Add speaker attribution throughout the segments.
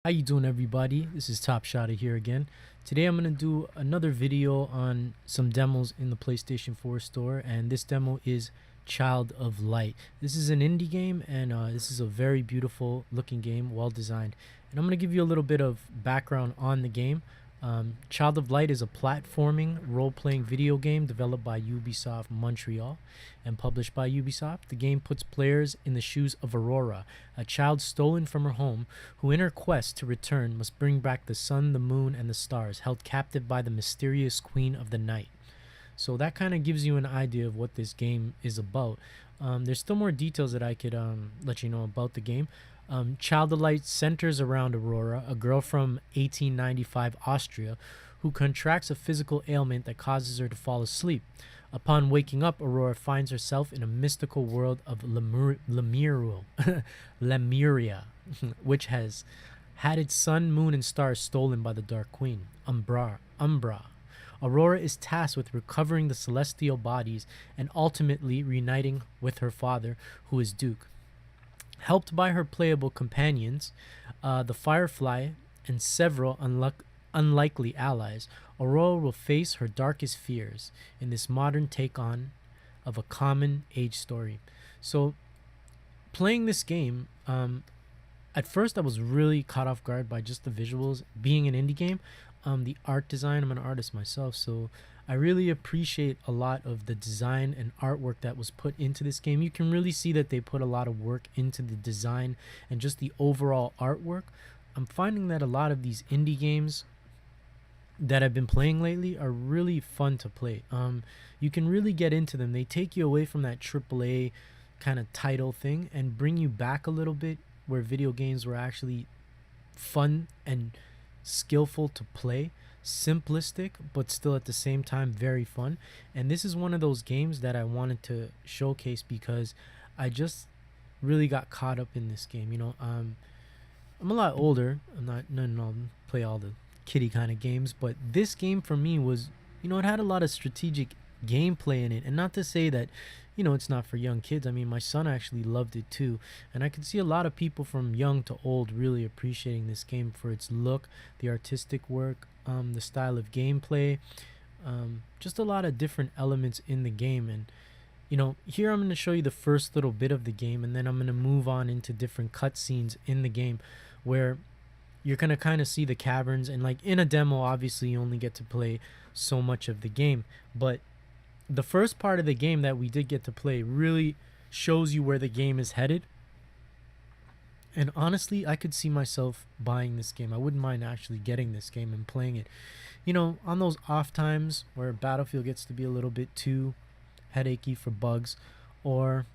Speaker 1: How you doing, everybody? This is ShoTTA here again. Today I'm going to do another video on some demos in the PlayStation 4 store, and this demo is Child of Light. This is an indie game, and this is a very beautiful looking game, well designed. And I'm going to give you a little bit of background on the game. Child of Light is a platforming role-playing video game developed by Ubisoft Montreal and published by Ubisoft. The game puts players in the shoes of Aurora, a child stolen from her home, who in her quest to return must bring back the sun, the moon, and the stars, held captive by the mysterious Queen of the Night. So that kind of gives you an idea of what this game is about. There's still more details that I could let you know about the game. Child of Light centers around Aurora, a girl from 1895 Austria who contracts a physical ailment that causes her to fall asleep. Upon waking up, Aurora finds herself in a mystical world of Lemuria, which has had its sun, moon, and stars stolen by the Dark Queen, Umbra. Aurora is tasked with recovering the celestial bodies and ultimately reuniting with her father, who is Duke. Helped by her playable companions, the Firefly, and several unlikely allies, Aurora will face her darkest fears in this modern take-on of a common age story. So, playing this game, at first I was really caught off guard by just the visuals. Being an indie game, the art design, I'm an artist myself, so I really appreciate a lot of the design and artwork that was put into this game. You can really see that they put a lot of work into the design and just the overall artwork. I'm finding that a lot of these indie games that I've been playing lately are really fun to play. You can really get into them. They take you away from that AAA kind of title thing and bring you back a little bit where video games were actually fun and skillful to play, simplistic but still at the same time very fun. And this is one of those games that I wanted to showcase because I just really got caught up in this game. I'm a lot older. I'm not play all the kiddie kind of games, but this game for me was, it had a lot of strategic gameplay in it. And not to say that it's not for young kids. I mean, my son actually loved it too, and I could see a lot of people from young to old really appreciating this game for its look, the artistic work, the style of gameplay, just a lot of different elements in the game. And here I'm going to show you the first little bit of the game, and then I'm going to move on into different cutscenes in the game where you're going to kind of see the caverns. And like in a demo, obviously you only get to play so much of the game, but the first part of the game that we did get to play really shows you where the game is headed. And honestly, I could see myself buying this game. I wouldn't mind actually getting this game and playing it. On those off times where Battlefield gets to be a little bit too headachy for bugs, or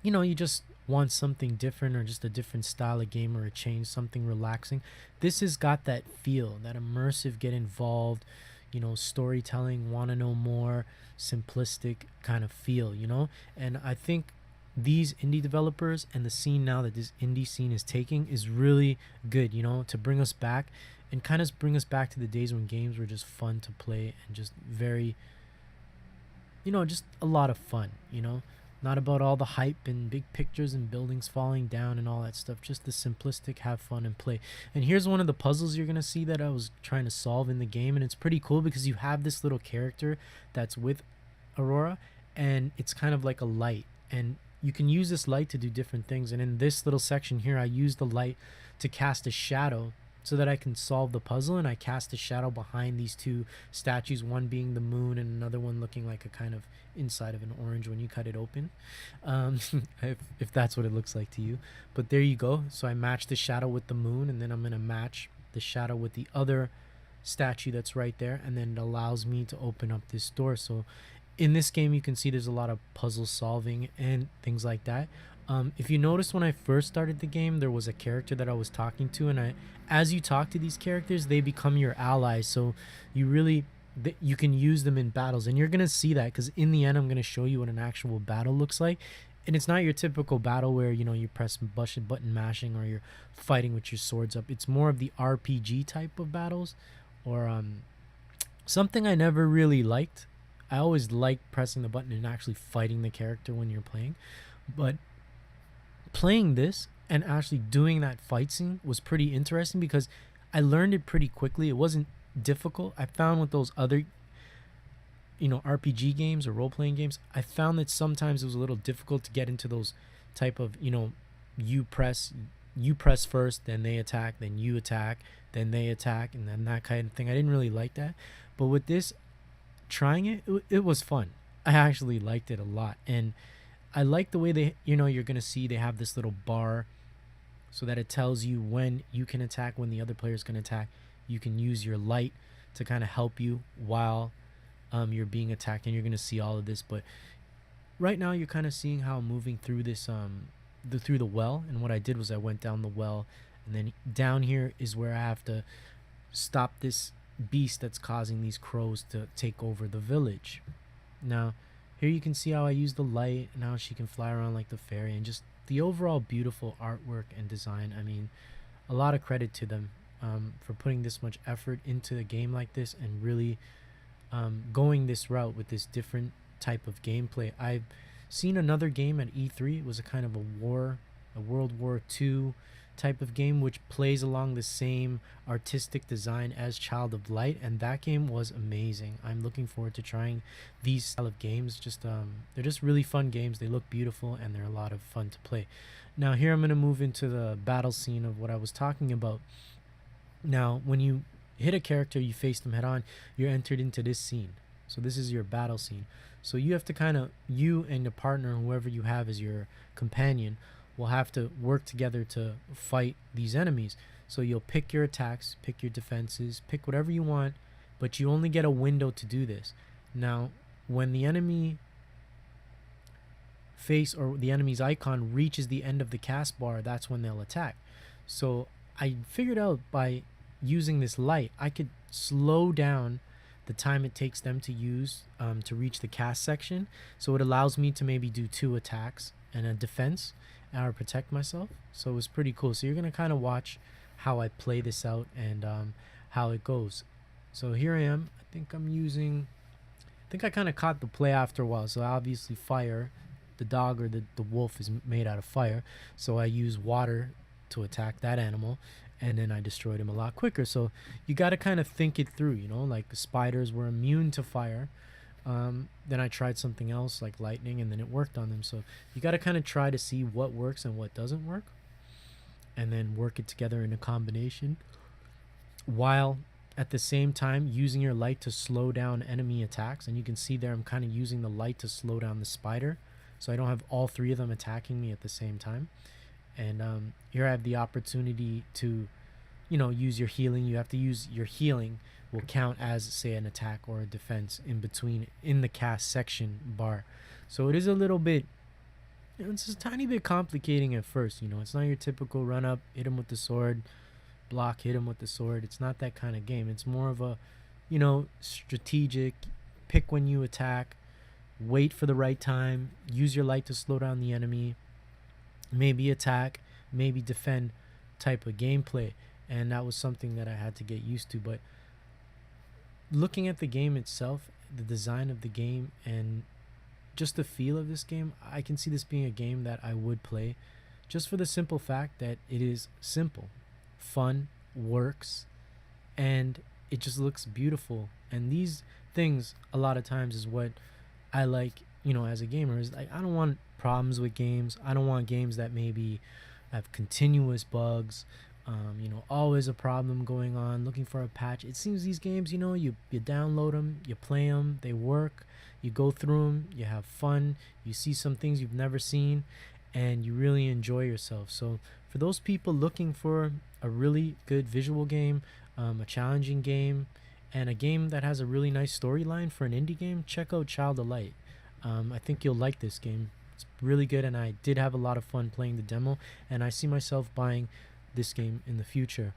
Speaker 1: you just want something different or just a different style of game or a change, something relaxing. This has got that feel, that immersive, get involved, storytelling, want to know more, simplistic kind of feel, and I think these indie developers and the scene now that this indie scene is taking is really good, to bring us back and kind of bring us back to the days when games were just fun to play and just very, just a lot of fun, not about all the hype and big pictures and buildings falling down and all that stuff. Just the simplistic, have fun and play. And here's one of the puzzles you're going to see that I was trying to solve in the game. And it's pretty cool because you have this little character that's with Aurora, and it's kind of like a light. And you can use this light to do different things. And in this little section here, I use the light to cast a shadow so that I can solve the puzzle. And I cast a shadow behind these two statues, one being the moon and another one looking like a kind of inside of an orange when you cut it open, if that's what it looks like to you. But there you go. So I match the shadow with the moon, and then I'm going to match the shadow with the other statue that's right there, and then it allows me to open up this door. So in this game you can see there's a lot of puzzle solving and things like that. If you notice, when I first started the game, there was a character that I was talking to, and as you talk to these characters, they become your allies. So you can use them in battles, and you're gonna see that because in the end I'm gonna show you what an actual battle looks like. And it's not your typical battle where you press button mashing or you're fighting with your swords up. It's more of the RPG type of battles, or something I never really liked. I always liked pressing the button and actually fighting the character when you're playing, but playing this, and actually doing that fight scene was pretty interesting because I learned it pretty quickly. It wasn't difficult. I found with those other, RPG games or role-playing games, I found that sometimes it was a little difficult to get into those type of, you press you press first, then they attack, then you attack, then they attack, and then that kind of thing. I didn't really like that. But with this, trying it was fun. I actually liked it a lot. And I like the way they, you're going to see they have this little bar so that it tells you when you can attack, when the other player's going to attack. You can use your light to kind of help you while you're being attacked, and you're going to see all of this. But right now you're kind of seeing how I'm moving through this through the well. And what I did was I went down the well, and then down here is where I have to stop this beast that's causing these crows to take over the village. Now here you can see how I use the light and how she can fly around like the fairy, and just the overall beautiful artwork and design. I mean, a lot of credit to them for putting this much effort into a game like this, and really going this route with this different type of gameplay. I've seen another game at E3. It was a kind of a World War II type of game, which plays along the same artistic design as Child of Light, and that game was amazing. I'm looking forward to trying these style of games. Just they're just really fun games. They look beautiful, and they're a lot of fun to play. Now here I'm going to move into the battle scene of what I was talking about. Now when you hit a character, you face them head on, you're entered into this scene. So this is your battle scene. So you have to kind of, you and your partner, whoever you have as your companion, will have to work together to fight these enemies. So you'll pick your attacks, pick your defenses, pick whatever you want, but you only get a window to do this. Now, when the enemy face or the enemy's icon reaches the end of the cast bar, that's when they'll attack. So I figured out by using this light, I could slow down the time it takes them to use to reach the cast section. So it allows me to maybe do 2 attacks and a defense or protect myself. So it was pretty cool. So you're going to kind of watch how I play this out and how it goes. So here I am. I think I kind of caught the play after a while. So obviously fire, the dog or the wolf is made out of fire. So I use water to attack that animal, and then I destroyed him a lot quicker. So you got to kind of think it through, like the spiders were immune to fire. Then I tried something else like lightning, and then it worked on them. So you got to kind of try to see what works and what doesn't work, and then work it together in a combination, while at the same time using your light to slow down enemy attacks. And you can see there I'm kind of using the light to slow down the spider, so I don't have all 3 of them attacking me at the same time. And here I have the opportunity to use your healing. You have to use your healing will count as, say, an attack or a defense in between in the cast section bar. So it is a little bit, it's a tiny bit complicating at first. It's not your typical run up, hit him with the sword, block, hit him with the sword. It's not that kind of game. It's more of a strategic, pick when you attack, wait for the right time, use your light to slow down the enemy, maybe attack, maybe defend type of gameplay. And that was something that I had to get used to. But looking at the game itself, the design of the game, and just the feel of this game, I can see this being a game that I would play, just for the simple fact that it is simple, fun, works, and it just looks beautiful. And these things a lot of times is what I like, as a gamer. Is like, I don't want problems with games. I don't want games that maybe have continuous bugs, always a problem going on, looking for a patch. It seems these games, you download them, you play them, they work, you go through them, you have fun, you see some things you've never seen, and you really enjoy yourself. So for those people looking for a really good visual game, a challenging game, and a game that has a really nice storyline for an indie game, check out Child of Light. I think you'll like this game. It's really good, and I did have a lot of fun playing the demo, and I see myself buying this game in the future.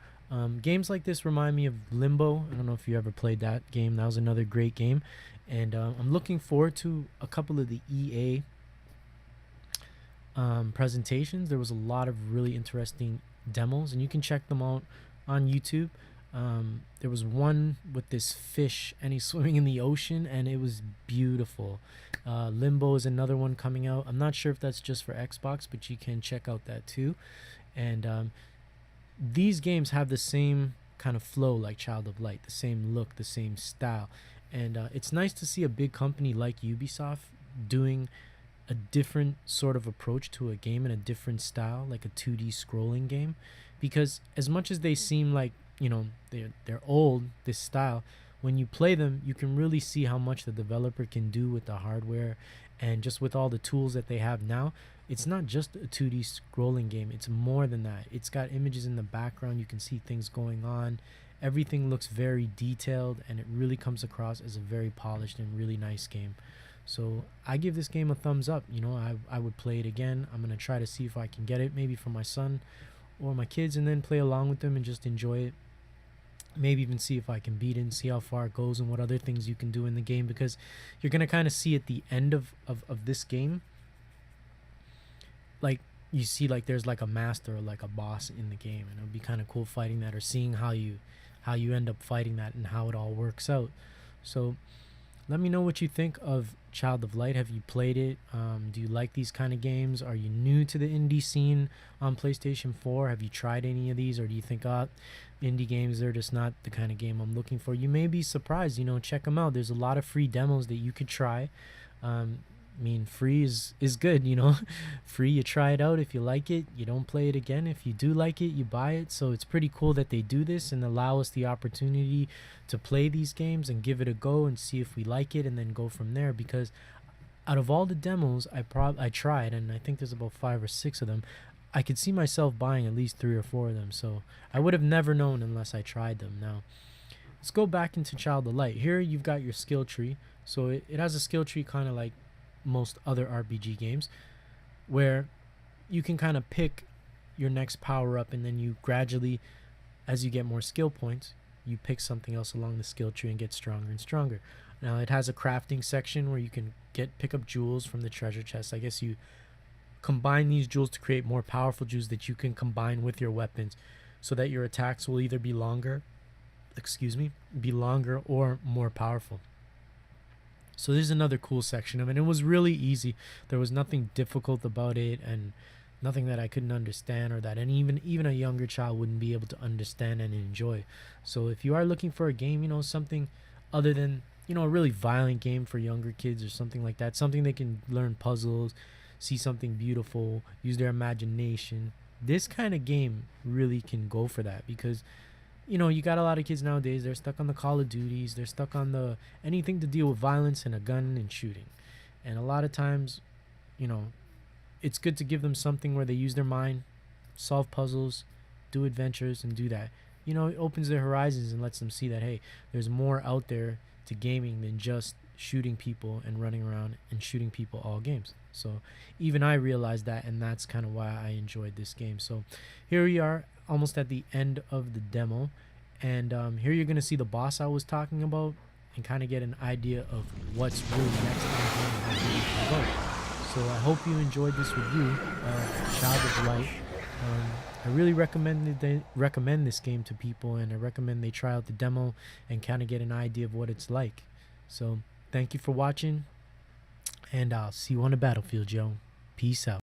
Speaker 1: Games like this remind me of Limbo. I don't know if you ever played that game. That was another great game, and I'm looking forward to a couple of the EA presentations. There was a lot of really interesting demos, and you can check them out on YouTube. There was one with this fish, and he's swimming in the ocean, and it was beautiful. Limbo is another one coming out. I'm not sure if that's just for Xbox, but you can check out that too. And these games have the same kind of flow like Child of Light, the same look, the same style. And it's nice to see a big company like Ubisoft doing a different sort of approach to a game in a different style, like a 2D scrolling game. Because as much as they seem like, they're old, this style, when you play them, you can really see how much the developer can do with the hardware and just with all the tools that they have now. It's not just a 2D scrolling game, it's more than that. It's got images in the background, you can see things going on. Everything looks very detailed, and it really comes across as a very polished and really nice game. So I give this game a thumbs up. I would play it again. I'm going to try to see if I can get it maybe for my son or my kids, and then play along with them and just enjoy it. Maybe even see if I can beat it and see how far it goes and what other things you can do in the game, because you're going to kind of see at the end of this game, like you see like there's like a master or like a boss in the game, and it would be kind of cool fighting that or seeing how you end up fighting that and how it all works out. So let me know what you think of Child of Light. Have you played it? Do you like these kind of games? Are you new to the indie scene on PlayStation 4? Have you tried any of these, or do you think, indie games, they're just not the kind of game I'm looking for? You may be surprised. Check them out. There's a lot of free demos that you could try. Free is good, free, you try it out. If you like it, you don't play it again. If you do like it, you buy it. So it's pretty cool that they do this and allow us the opportunity to play these games and give it a go and see if we like it, and then go from there. Because out of all the demos I tried, and I think there's about 5 or 6 of them, I could see myself buying at least 3 or 4 of them. So I would have never known unless I tried them. Now let's go back into Child of Light. Here you've got your skill tree. So it has a skill tree kind of like most other RPG games, where you can kind of pick your next power up, and then you gradually, as you get more skill points, you pick something else along the skill tree and get stronger and stronger. Now it has a crafting section where you can pick up jewels from the treasure chest. I guess you combine these jewels to create more powerful jewels that you can combine with your weapons, so that your attacks will either be longer or more powerful. So this is another cool section of it. It was really easy. There was nothing difficult about it, and nothing that I couldn't understand, or that even a younger child wouldn't be able to understand and enjoy. So if you are looking for a game, something other than, a really violent game for younger kids or something like that, something they can learn puzzles, see something beautiful, use their imagination, this kind of game really can go for that. Because you got a lot of kids nowadays, they're stuck on the Call of Duties, they're stuck on the anything to deal with violence and a gun and shooting. And a lot of times, it's good to give them something where they use their mind, solve puzzles, do adventures, and do that. It opens their horizons and lets them see that, hey, there's more out there to gaming than just shooting people and running around and shooting people all games. So even I realized that, and that's kind of why I enjoyed this game. So here we are, almost at the end of the demo, and here you're gonna see the boss I was talking about and kind of get an idea of what's really next in the game and how good it can go. So I hope you enjoyed this review of Child of Light. I really recommend this game to people, and I recommend they try out the demo and kind of get an idea of what it's like. So thank you for watching, and I'll see you on the battlefield, Joe. Peace out.